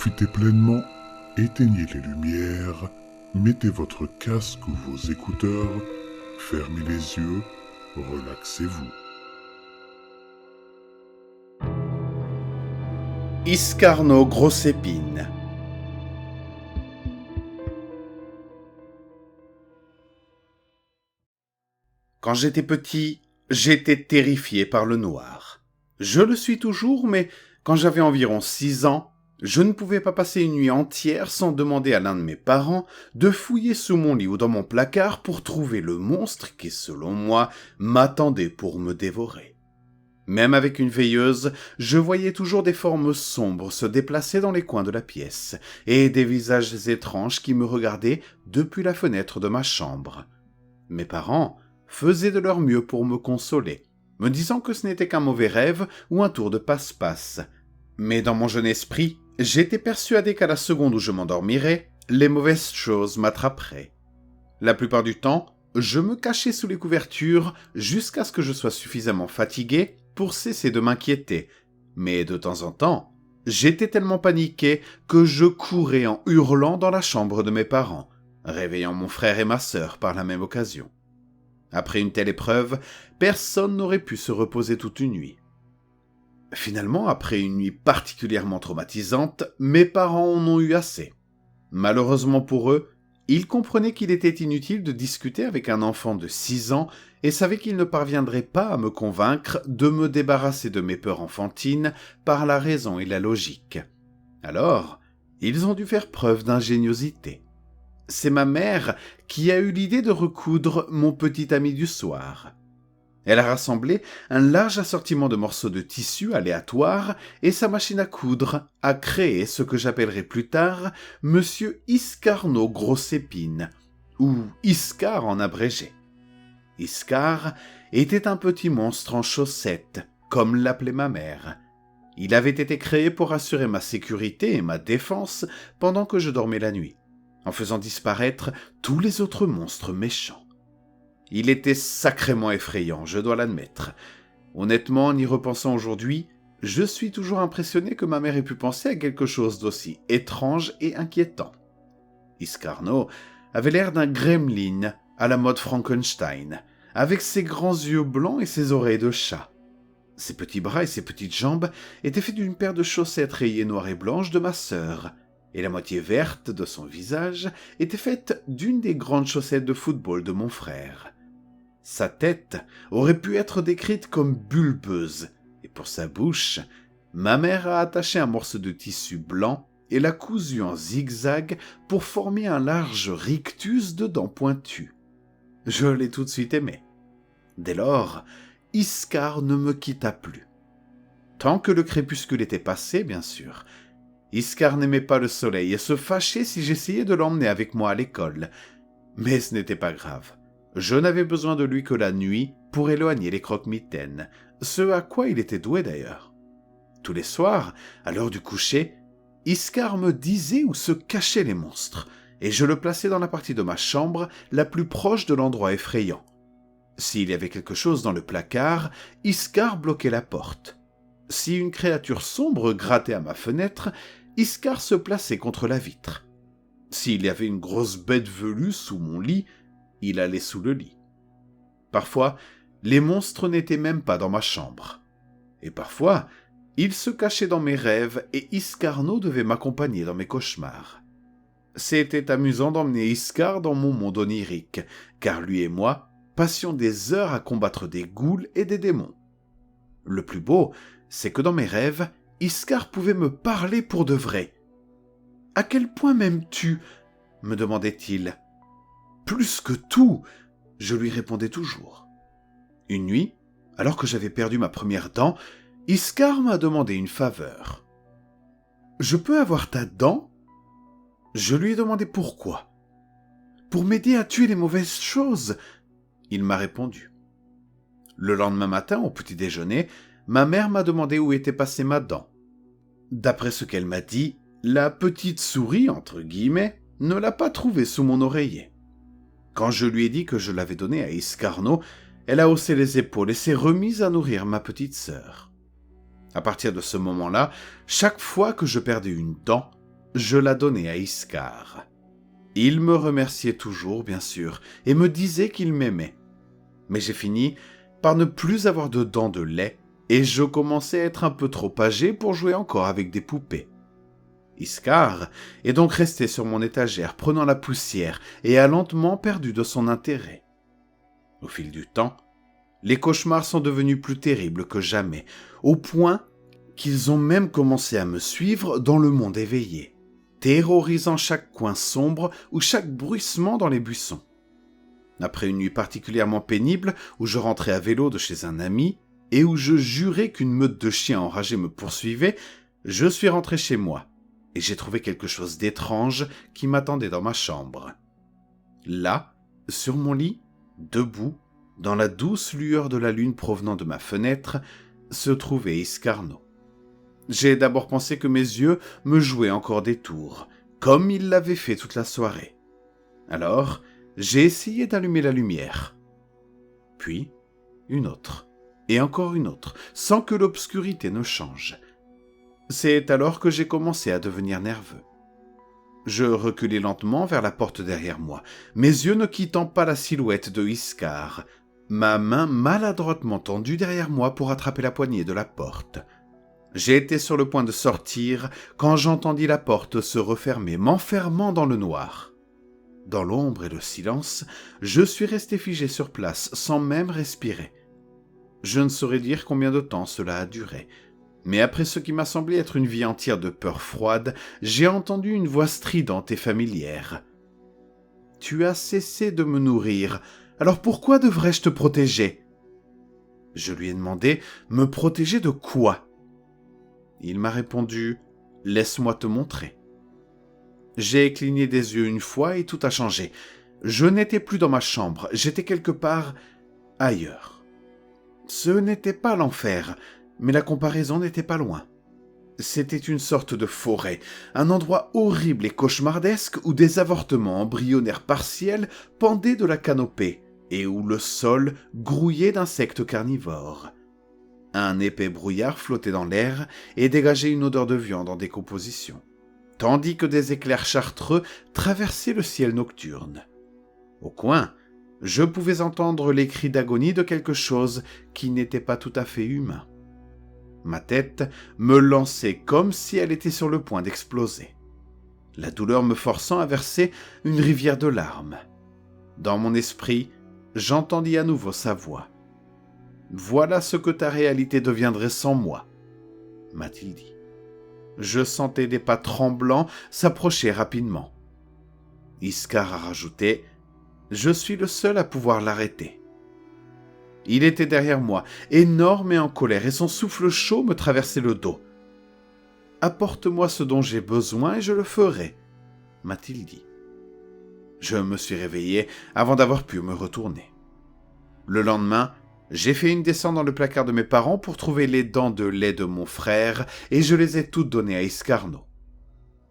Profitez pleinement, éteignez les lumières, mettez votre casque ou vos écouteurs, fermez les yeux, relaxez-vous. Iscarno Grossépine. Quand j'étais petit, j'étais terrifié par le noir. Je le suis toujours, mais quand j'avais environ 6 ans, je ne pouvais pas passer une nuit entière sans demander à l'un de mes parents de fouiller sous mon lit ou dans mon placard pour trouver le monstre qui, selon moi, m'attendait pour me dévorer. Même avec une veilleuse, je voyais toujours des formes sombres se déplacer dans les coins de la pièce, et des visages étranges qui me regardaient depuis la fenêtre de ma chambre. Mes parents faisaient de leur mieux pour me consoler, me disant que ce n'était qu'un mauvais rêve ou un tour de passe-passe. Mais dans mon jeune esprit, j'étais persuadé qu'à la seconde où je m'endormirais, les mauvaises choses m'attraperaient. La plupart du temps, je me cachais sous les couvertures jusqu'à ce que je sois suffisamment fatigué pour cesser de m'inquiéter. Mais de temps en temps, j'étais tellement paniqué que je courais en hurlant dans la chambre de mes parents, réveillant mon frère et ma sœur par la même occasion. Après une telle épreuve, personne n'aurait pu se reposer toute une nuit. Finalement, après une nuit particulièrement traumatisante, mes parents en ont eu assez. Malheureusement pour eux, ils comprenaient qu'il était inutile de discuter avec un enfant de 6 ans et savaient qu'ils ne parviendraient pas à me convaincre de me débarrasser de mes peurs enfantines par la raison et la logique. Alors, ils ont dû faire preuve d'ingéniosité. C'est ma mère qui a eu l'idée de recoudre mon petit ami du soir. Elle a rassemblé un large assortiment de morceaux de tissu aléatoires et sa machine à coudre a créé ce que j'appellerai plus tard Monsieur Iscarno Grossépine, ou Iscar en abrégé. Iscar était un petit monstre en chaussettes, comme l'appelait ma mère. Il avait été créé pour assurer ma sécurité et ma défense pendant que je dormais la nuit, en faisant disparaître tous les autres monstres méchants. Il était sacrément effrayant, je dois l'admettre. Honnêtement, en y repensant aujourd'hui, je suis toujours impressionné que ma mère ait pu penser à quelque chose d'aussi étrange et inquiétant. Iscarno avait l'air d'un gremlin à la mode Frankenstein, avec ses grands yeux blancs et ses oreilles de chat. Ses petits bras et ses petites jambes étaient faits d'une paire de chaussettes rayées noires et blanches de ma sœur, et la moitié verte de son visage était faite d'une des grandes chaussettes de football de mon frère. Sa tête aurait pu être décrite comme bulbeuse, et pour sa bouche, ma mère a attaché un morceau de tissu blanc et l'a cousu en zigzag pour former un large rictus de dents pointues. Je l'ai tout de suite aimé. Dès lors, Iscar ne me quitta plus. Tant que le crépuscule était passé, bien sûr. Iscar n'aimait pas le soleil et se fâchait si j'essayais de l'emmener avec moi à l'école. Mais ce n'était pas grave. Je n'avais besoin de lui que la nuit pour éloigner les croque-mitaines, ce à quoi il était doué d'ailleurs. Tous les soirs, à l'heure du coucher, Iscar me disait où se cachaient les monstres, et je le plaçais dans la partie de ma chambre la plus proche de l'endroit effrayant. S'il y avait quelque chose dans le placard, Iscar bloquait la porte. Si une créature sombre grattait à ma fenêtre, Iscar se plaçait contre la vitre. S'il y avait une grosse bête velue sous mon lit, il allait sous le lit. Parfois, les monstres n'étaient même pas dans ma chambre. Et parfois, ils se cachaient dans mes rêves et Iscarno devait m'accompagner dans mes cauchemars. C'était amusant d'emmener Iscar dans mon monde onirique, car lui et moi passions des heures à combattre des ghouls et des démons. Le plus beau, c'est que dans mes rêves, Iscar pouvait me parler pour de vrai. « À quel point m'aimes-tu » me demandait-il. « Plus que tout » je lui répondais toujours. Une nuit, alors que j'avais perdu ma première dent, Iscar m'a demandé une faveur. « Je peux avoir ta dent ?» Je lui ai demandé pourquoi. « Pour m'aider à tuer les mauvaises choses » il m'a répondu. Le lendemain matin, au petit déjeuner, ma mère m'a demandé où était passée ma dent. D'après ce qu'elle m'a dit, la petite souris, entre guillemets, ne l'a pas trouvée sous mon oreiller. Quand je lui ai dit que je l'avais donnée à Iscarno, elle a haussé les épaules et s'est remise à nourrir ma petite sœur. À partir de ce moment-là, chaque fois que je perdais une dent, je la donnai à Iskar. Il me remerciait toujours, bien sûr, et me disait qu'il m'aimait. Mais j'ai fini par ne plus avoir de dents de lait, et je commençais à être un peu trop âgé pour jouer encore avec des poupées. Iskar est donc resté sur mon étagère, prenant la poussière, et a lentement perdu de son intérêt. Au fil du temps, les cauchemars sont devenus plus terribles que jamais, au point qu'ils ont même commencé à me suivre dans le monde éveillé, terrorisant chaque coin sombre ou chaque bruissement dans les buissons. Après une nuit particulièrement pénible où je rentrais à vélo de chez un ami et où je jurais qu'une meute de chiens enragés me poursuivait, je suis rentré chez moi et j'ai trouvé quelque chose d'étrange qui m'attendait dans ma chambre. Là, sur mon lit, debout, dans la douce lueur de la lune provenant de ma fenêtre, se trouvait Iscarno. J'ai d'abord pensé que mes yeux me jouaient encore des tours, comme ils l'avaient fait toute la soirée. Alors, j'ai essayé d'allumer la lumière. Puis, une autre, et encore une autre, sans que l'obscurité ne change. C'est alors que j'ai commencé à devenir nerveux. Je reculai lentement vers la porte derrière moi, mes yeux ne quittant pas la silhouette de Iskar, ma main maladroitement tendue derrière moi pour attraper la poignée de la porte. J'étais sur le point de sortir quand j'entendis la porte se refermer, m'enfermant dans le noir. Dans l'ombre et le silence, je suis resté figé sur place, sans même respirer. Je ne saurais dire combien de temps cela a duré, mais après ce qui m'a semblé être une vie entière de peur froide, j'ai entendu une voix stridente et familière. « Tu as cessé de me nourrir, alors pourquoi devrais-je te protéger ?» Je lui ai demandé « Me protéger de quoi ?» Il m'a répondu « Laisse-moi te montrer. » J'ai cligné des yeux une fois et tout a changé. Je n'étais plus dans ma chambre, j'étais quelque part ailleurs. Ce n'était pas l'enfer, mais la comparaison n'était pas loin. C'était une sorte de forêt, un endroit horrible et cauchemardesque où des avortements embryonnaires partiels pendaient de la canopée et où le sol grouillait d'insectes carnivores. Un épais brouillard flottait dans l'air et dégageait une odeur de viande en décomposition, tandis que des éclairs chartreux traversaient le ciel nocturne. Au coin, je pouvais entendre les cris d'agonie de quelque chose qui n'était pas tout à fait humain. Ma tête me lançait comme si elle était sur le point d'exploser, la douleur me forçant à verser une rivière de larmes. Dans mon esprit, j'entendis à nouveau sa voix. « Voilà ce que ta réalité deviendrait sans moi », m'a-t-il dit. Je sentais des pas tremblants s'approcher rapidement. Iskar a rajouté « Je suis le seul à pouvoir l'arrêter ». Il était derrière moi, énorme et en colère, et son souffle chaud me traversait le dos. « Apporte-moi ce dont j'ai besoin et je le ferai », m'a-t-il dit. Je me suis réveillé avant d'avoir pu me retourner. Le lendemain, j'ai fait une descente dans le placard de mes parents pour trouver les dents de lait de mon frère et je les ai toutes données à Iscarno.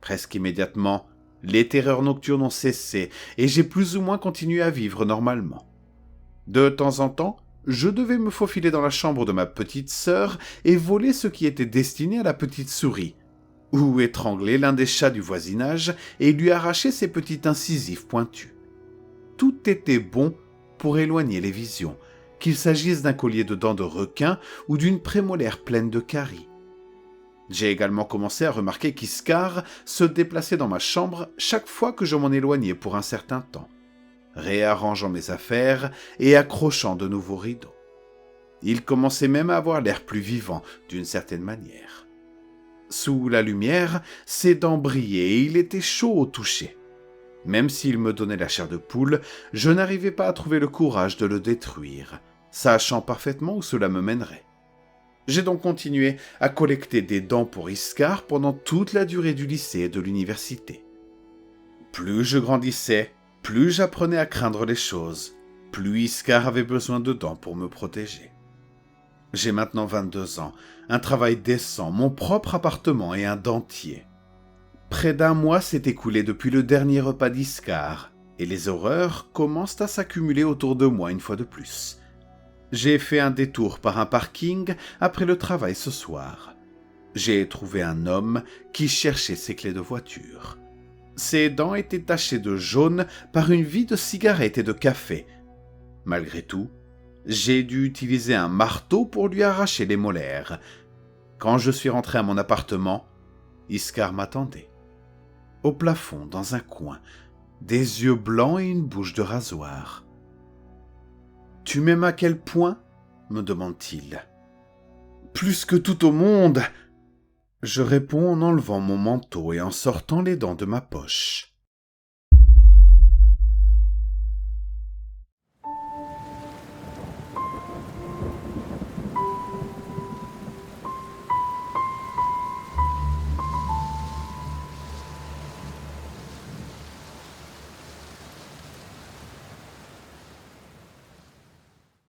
Presque immédiatement, les terreurs nocturnes ont cessé et j'ai plus ou moins continué à vivre normalement. De temps en temps, je devais me faufiler dans la chambre de ma petite sœur et voler ce qui était destiné à la petite souris, ou étrangler l'un des chats du voisinage et lui arracher ses petites incisives pointues. Tout était bon pour éloigner les visions, qu'il s'agisse d'un collier de dents de requin ou d'une prémolaire pleine de caries. J'ai également commencé à remarquer qu'Iskar se déplaçait dans ma chambre chaque fois que je m'en éloignais pour un certain temps, réarrangeant mes affaires et accrochant de nouveaux rideaux. Il commençait même à avoir l'air plus vivant, d'une certaine manière. Sous la lumière, ses dents brillaient et il était chaud au toucher. Même s'il me donnait la chair de poule, je n'arrivais pas à trouver le courage de le détruire, sachant parfaitement où cela me mènerait. J'ai donc continué à collecter des dents pour Iskar pendant toute la durée du lycée et de l'université. Plus je grandissais, plus j'apprenais à craindre les choses, plus Iskar avait besoin de dents pour me protéger. J'ai maintenant 22 ans, un travail décent, mon propre appartement et un dentier. Près d'un mois s'est écoulé depuis le dernier repas d'Iskar, et les horreurs commencent à s'accumuler autour de moi une fois de plus. J'ai fait un détour par un parking après le travail ce soir. J'ai trouvé un homme qui cherchait ses clés de voiture. Ses dents étaient tachées de jaune par une vie de cigarettes et de café. Malgré tout, j'ai dû utiliser un marteau pour lui arracher les molaires. Quand je suis rentré à mon appartement, Iskar m'attendait. Au plafond, dans un coin, des yeux blancs et une bouche de rasoir. « Tu m'aimes à quel point ?» me demande-t-il. « Plus que tout au monde !» Je réponds en enlevant mon manteau et en sortant les dents de ma poche.